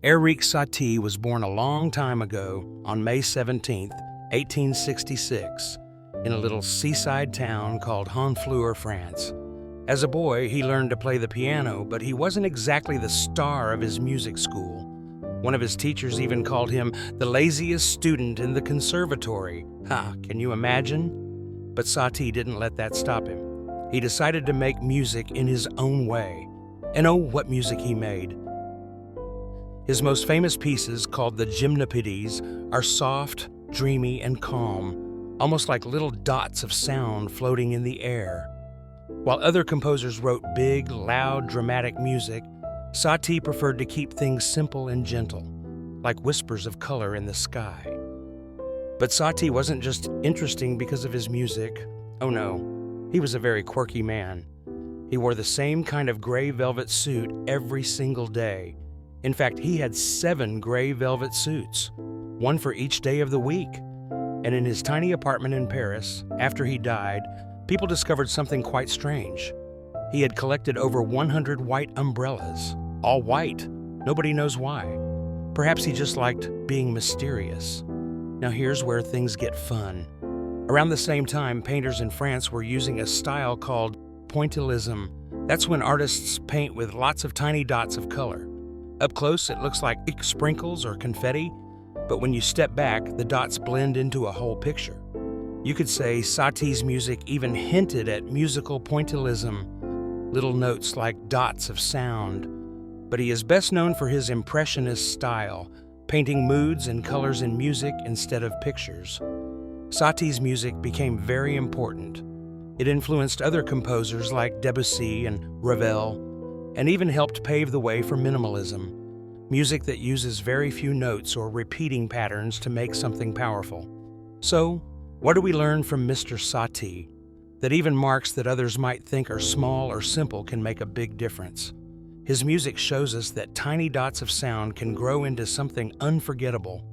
Erik Satie was born a long time ago on May 17, 1866, in a little seaside town called Honfleur, France. As a boy, he learned to play the piano, but he wasn't exactly the star of his music school. One of his teachers even called him the laziest student in the conservatory. Can you imagine? But Satie didn't let that stop him. He decided to make music in his own way. And oh, what music he made. His most famous pieces, called the Gymnopédies, are soft, dreamy, and calm, almost like little dots of sound floating in the air. While other composers wrote big, loud, dramatic music, Satie preferred to keep things simple and gentle, like whispers of color in the sky. But Satie wasn't just interesting because of his music. Oh no, he was a very quirky man. He wore the same kind of gray velvet suit every single day. In fact, he had 7 gray velvet suits, one for each day of the week. And in his tiny apartment in Paris, after he died, people discovered something quite strange. He had collected over 100 white umbrellas, all white. Nobody knows why. Perhaps he just liked being mysterious. Now here's where things get fun. Around the same time, painters in France were using a style called pointillism. That's when artists paint with lots of tiny dots of color. Up close, it looks like sprinkles or confetti, but when you step back, the dots blend into a whole picture. You could say Satie's music even hinted at musical pointillism, little notes like dots of sound. But he is best known for his impressionist style, painting moods and colors in music instead of pictures. Satie's music became very important. It influenced other composers like Debussy and Ravel, and even helped pave the way for minimalism, music that uses very few notes or repeating patterns to make something powerful. So, what do we learn from Mr. Satie? That even marks that others might think are small or simple can make a big difference. His music shows us that tiny dots of sound can grow into something unforgettable.